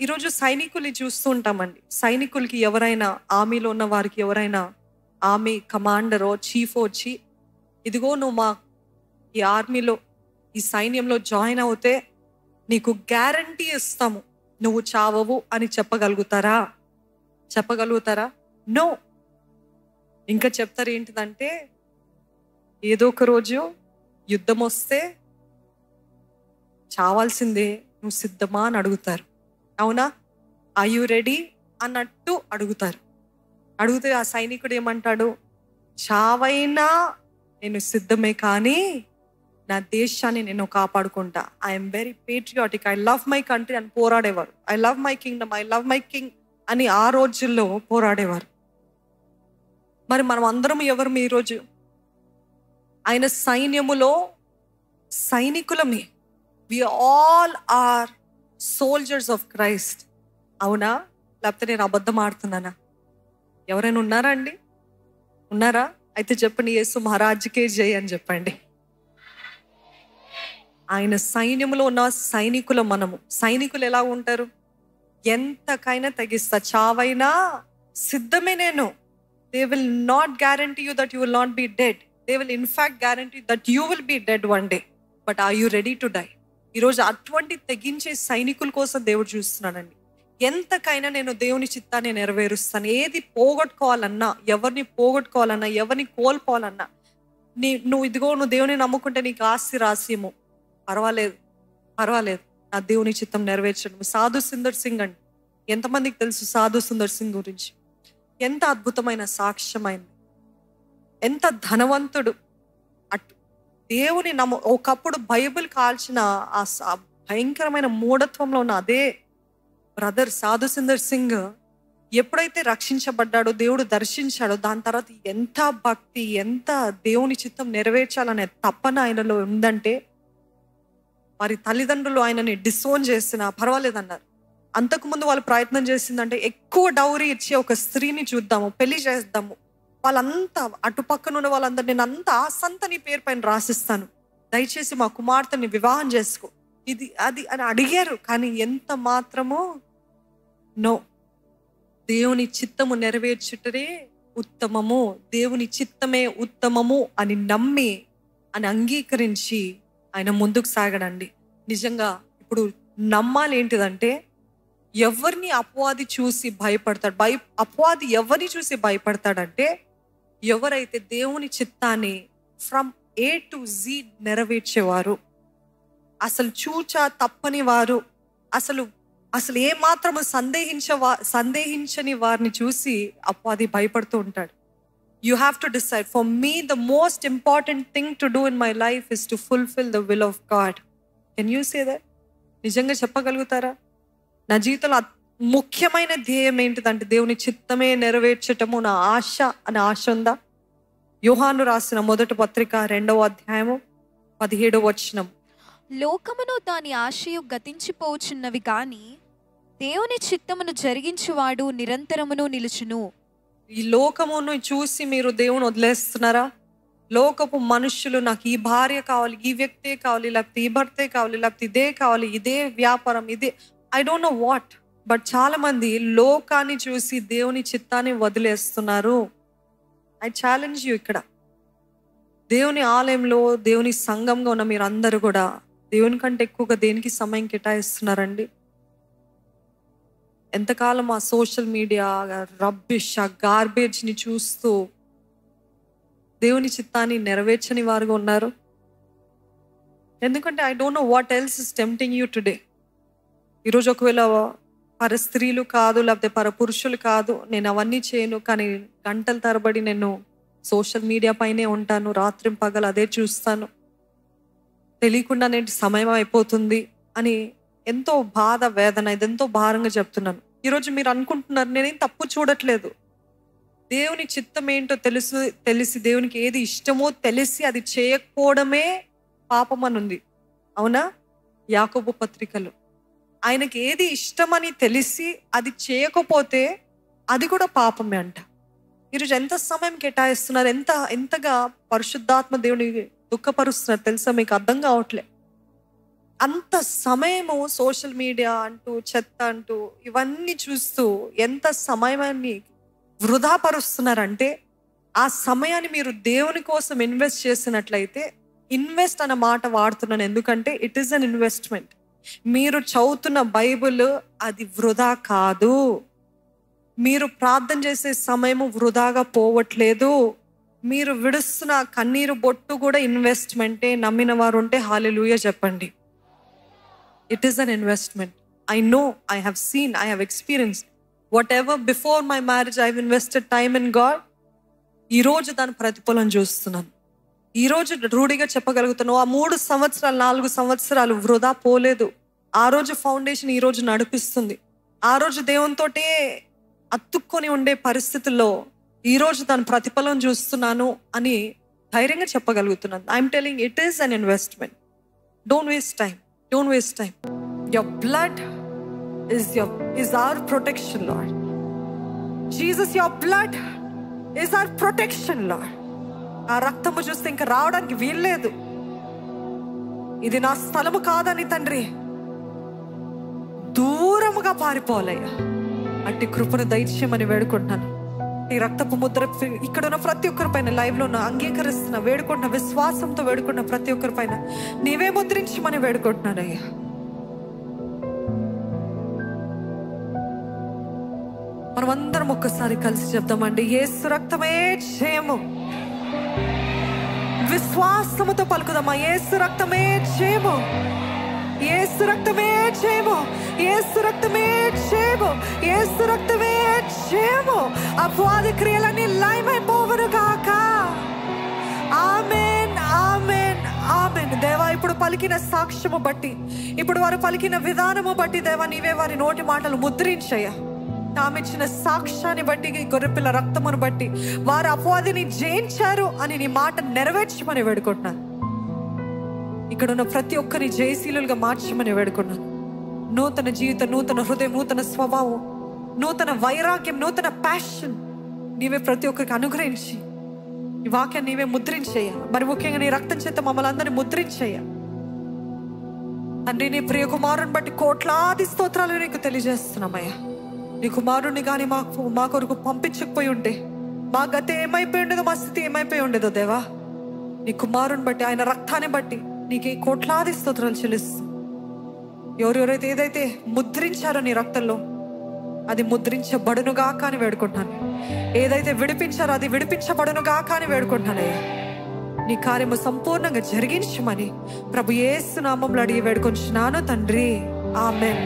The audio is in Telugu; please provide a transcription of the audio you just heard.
ఈరోజు సైనికుల్ని చూస్తూ ఉంటామండి. సైనికులకి ఎవరైనా, ఆర్మీలో ఉన్న వారికి ఎవరైనా ఆర్మీ కమాండరో చీఫో వచ్చి, ఇదిగో నువ్వు మా ఈ ఆర్మీలో ఈ సైన్యంలో జాయిన్ అవుతే నీకు గ్యారంటీ ఇస్తాము, నువ్వు చావవు అని చెప్పగలుగుతారా? చెప్పగలుగుతారా? నో. ఇంకా చెప్తారు ఏంటిదంటే, ఏదో ఒక రోజు యుద్ధం వస్తే చావాల్సిందే, నువ్వు సిద్ధమా అని అడుగుతారు. అవునా? ఆర్ యు రెడీ అన్నట్టు అడుగుతారు. అడిగితే ఆ సైనికుడు ఏమంటాడు? చావైనా నేను సిద్ధమే, కానీ నా దేశాన్ని నేను కాపాడుకుంటా. I'm very patriotic, I love my country అని పోరాడేవారు. I love my kingdom, I love my king అని ఆ రోజుల్లో పోరాడేవారు. మరి మనం అందరం ఎవరు ఈరోజు? ఆయన సైన్యములో సైనికులమే. We all are soldiers of Christ. అవునా? లేకపోతే నేను అబద్ధం ఆడుతున్నానా? ఎవరైనా ఉన్నారా అండి? ఉన్నారా? అయితే చెప్పండి, యేసు మహారాజుకే జై అని చెప్పండి. ఆయన సైన్యంలో ఉన్న సైనికులు మనము. సైనికులు ఎలా ఉంటారు? ఎంతకైనా తెగిస్తా, చావైనా సిద్ధమే నేను. They will not guarantee you that you will not be dead. They will in fact guarantee that you will be dead one day. But are you ready to die? ఈరోజు అటువంటి తెగించే సైనికుల కోసం దేవుడు చూస్తున్నాడండి. ఎంతకైనా నేను దేవుని చిత్తాన్ని నెరవేరుస్తాను. ఏది పోగొట్టుకోవాలన్నా, ఎవరిని పోగొట్టుకోవాలన్నా, ఎవరిని కోల్పోవాలన్నా, నువ్వు ఇదిగో నువ్వు దేవుని నమ్ముకుంటే నీకు ఆస్తి రాసేమో, పర్వాలేదు, నా దేవుని చిత్తం నెరవేర్చడం. సాధు సుందర్ సింగ్ అండి, ఎంతమందికి తెలుసు సాధు సుందర్ సింగ్ గురించి? ఎంత అద్భుతమైన సాక్ష్యమైంది, ఎంత ధనవంతుడు. దేవుని ఒకప్పుడు బైబిల్ కాల్చిన ఆ భయంకరమైన మూఢత్వంలో ఉన్న అదే బ్రదర్ సాధు సుందర్ సింగ్ ఎప్పుడైతే రక్షించబడ్డాడో, దేవుడు దర్శించాడో, దాని తర్వాత ఎంత భక్తి, ఎంత దేవుని చిత్తం నెరవేర్చాలనే తపన ఆయనలో ఉందంటే, వారి తల్లిదండ్రులు ఆయనని డిసోన్ చేసినా పర్వాలేదన్నారు. అంతకుముందు వాళ్ళు ప్రయత్నం చేసిందంటే, ఎక్కువ డౌరీ ఇచ్చి ఒక స్త్రీని చూద్దాము, పెళ్లి చేద్దాము, వాళ్ళంతా అటుపక్కన ఉన్న వాళ్ళందరూ, నేను అంతా ఆస్తంతా నీ పేరు పైన రాసిస్తాను, దయచేసి మా కుమార్తెని వివాహం చేసుకో, ఇది అది అని అడిగారు. కానీ ఎంత మాత్రమో నో. దేవుని చిత్తము నెరవేర్చుటరే ఉత్తమము, దేవుని చిత్తమే ఉత్తమము అని నమ్మి, అని అంగీకరించి ఆయన ముందుకు సాగడండి. నిజంగా ఇప్పుడు నమ్మాలి ఏంటిదంటే, ఎవరిని అపవాది చూసి భయపడతాడు? అపవాది ఎవరిని చూసి భయపడతాడంటే, ఎవరైతే దేవుని చిత్తాన్ని ఫ్రమ్ ఏ టు జీ నెరవేర్చేవారు, అసలు చూచా తప్పని వారు, అసలు ఏ మాత్రము సందేహించని వారిని చూసి అపవాది భయపడుతూ ఉంటాడు. You have to decide, for me the most important thing to do in my life is to fulfil the will of God. Can you say that? నిజంగా చెప్పగలుగుతారా? నా జీవితంలో ముఖ్యమైన ధ్యేయం ఏంటిదంటే, దేవుని చిత్తమే నెరవేర్చటము నా ఆశ అనే ఆశ ఉందా? యోహాను రాసిన మొదటి పత్రిక 2వ అధ్యాయము 17వ వచనం, లోకమును దాని ఆశయు గతించిపోచున్నవి కానీ దేవుని చిత్తమును జరిగించువాడు నిరంతరమును నిలుచును. ఈ లోకమును చూసి మీరు దేవుని వదిలేస్తున్నారా? లోకపు మనుషులు, నాకు ఈ భార్య కావాలి, ఈ వ్యక్తే కావాలి, లేకపోతే ఈ భర్తే కావాలి, లేకపోతే ఇదే కావాలి, ఇదే వ్యాపారం, ఇదే I don't know what, but చాలా మంది లోకాన్ని చూసి దేవుని చిత్తాన్ని వదిలేస్తున్నారు. ఐ ఛాలెంజ్ యూ, ఇక్కడ దేవుని ఆలయంలో, దేవుని సంఘంగా ఉన్న మీరు అందరూ కూడా దేవుని కంటే ఎక్కువగా దేనికి సమయం కేటాయిస్తున్నారండి? ఎంతకాలం ఆ సోషల్ మీడియా రబ్బిష్, ఆ గార్బేజ్ని చూస్తూ దేవుని చిత్తాన్ని నెరవేర్చని వారుగా ఉన్నారు. ఎందుకంటే I don't know what else is tempting you today. ఈరోజు ఒకవేళ పర స్త్రీలు కాదు, లేకపోతే పర పురుషులు కాదు, నేను అవన్నీ చేయను, కానీ గంటల తరబడి నేను సోషల్ మీడియా పైనే ఉంటాను, రాత్రి పగలు అదే చూస్తాను, తెలియకుండా నేను సమయం అయిపోతుంది అని ఎంతో బాధ, వేదన, ఇదెంతో భారంగా చెప్తున్నాను. ఈరోజు మీరు అనుకుంటున్నారు, నేనేం తప్పు చూడట్లేదు, దేవుని చిత్తం ఏంటో తెలిసి దేవునికి ఏది ఇష్టమో తెలిసి అది చేయకపోవడమే పాపం అని ఉంది. అవునా? యాకోబు పత్రికలో ఆయనకి ఏది ఇష్టమని తెలిసి అది చేయకపోతే అది కూడా పాపమే అంట. ఈరోజు ఎంత సమయం కేటాయిస్తున్నారు, ఎంతగా పరిశుద్ధాత్మ దేవుని దుఃఖపరుస్తున్నారు తెలుసా? మీకు అర్థం కావట్లే. అంత సమయము సోషల్ మీడియా అంటూ, చెత్త అంటూ, ఇవన్నీ చూస్తూ ఎంత సమయాన్ని వృధా పరుస్తున్నారంటే, ఆ సమయాన్ని మీరు దేవుని కోసం ఇన్వెస్ట్ చేసినట్లయితే, ఇన్వెస్ట్ అన్న మాట వాడుతున్నాను ఎందుకంటే ఇట్ ఈస్ అన్ ఇన్వెస్ట్మెంట్. మీరు చదువుతున్న బైబిల్ అది వృధా కాదు. మీరు ప్రార్థన చేసే సమయము వృధాగా పోవట్లేదు. మీరు విడుస్తున్న కన్నీరు బొట్టు కూడా ఇన్వెస్ట్మెంటే. నమ్మిన వారు ఉంటే హల్లెలూయా చెప్పండి. It is an investment. I know, I have seen, I have experience. What ever before my marriage I invested time in God. ఈరోజు దాని ప్రతిఫలం చూస్తున్నాను. ఈరోజు రూఢిగా చెప్పగలుగుతున్నాను, ఆ 3 సంవత్సరాలు 4 సంవత్సరాలు వృధా పోలేదు. ఆ రోజు ఫౌండేషన్ ఈ రోజు నడిపిస్తుంది. ఆ రోజు దేవునితోటే అతుక్కొని ఉండే పరిస్థితుల్లో ఈరోజు దాని ప్రతిఫలం చూస్తున్నాను అని ధైర్యంగా చెప్పగలుగుతున్నాను. I'm telling it is an investment. Don't waste time. Don't waste time. Your blood is our protection, Lord. Jesus, your blood is our protection, Lord. ఆ రక్తము చూస్తే ఇంకా రావడానికి వీల్లేదు. ఇది నా స్థలము కాదని తండ్రి దూరముగా పారిపోవాలయ్యా. అట్టి కృపను దయచేయమని వేడుకుంటున్నాను. ఈ రక్తపు ముద్ర ఇక్కడ ఉన్న ప్రతి ఒక్కరి పైన, లైవ్ లో అంగీకరిస్తున్న, వేడుకుంటున్న, విశ్వాసంతో వేడుకున్న ప్రతి ఒక్కరి పైన నీవే ముద్రించమని వేడుకుంటున్నాను అయ్యా. మనమందరం ఒక్కసారి కలిసి చెప్తామండి, యేసు రక్తమే జయము. విశ్వాసముతో పలుకుదామా, యేసు రక్తమే జయము, యేసు రక్తమే జయము, యేసు రక్తమే జయము, యేసు రక్తమే జయము. అపవాది క్రియలన్నీ లయమైపోవును గాక. ఆమేన్, ఆమేన్, ఆమేన్. దేవా, ఇప్పుడు పలికిన సాక్ష్యము బట్టి, ఇప్పుడు వారు పలికిన విధానము బట్టి దేవా, నీవే వారి నోటి మాటలు ముద్రించయ్యా. తామిచ్చిన సాక్ష్యాన్ని బట్టి, గొర్రెపిల్ల రక్తమును బట్టి వారు అపవాదిని జయించారు అని నీ మాట నెరవేర్చమని వేడుకుంటున్నాను. ఇక్కడ ఉన్న ప్రతి ఒక్కరిని జయశీలుగా మార్చమని వేడుకున్నాను. నూతన జీవితం, నూతన హృదయం, నూతన స్వభావం, నూతన వైరాగ్యం, నూతన ప్యాషన్ నీవే ప్రతి ఒక్కరికి అనుగ్రహించి ఈ వాక్యాన్ని నీవే ముద్రించేయ. మరి ముఖ్యంగా నీ రక్తం చేత మమ్మల్ని అందరినీ ముద్రించేయ తండ్రి. నీ ప్రియ కుమారుని బట్టి కోట్లాది స్తోత్రాలు నీకు తెలియజేస్తున్నామయ్యా. నీ కుమారుణ్ణి కానీ మా కొరకు పంపించకపోయి ఉంటే మా గతి ఏమైపోయి ఉండేదో, మా స్థితి ఏమైపోయి ఉండేదో దేవా. నీ కుమారుని బట్టి, ఆయన రక్తాన్ని బట్టి నీకు కోట్లాది స్తోత్రాలు చెల్లిస్తూ, ఎవరెవరైతే ఏదైతే ముద్రించారో నీ రక్తంలో అది ముద్రించబడునుగా కానీ వేడుకుంటున్నాను. ఏదైతే విడిపించారో అది విడిపించబడునుగా కానీ వేడుకుంటున్నానయ్యా. నీ కార్యము సంపూర్ణంగా జరిగించమని ప్రభు యేసు నామములో అడిగి వేడుకొంచున్నాను తండ్రి. ఆమేన్.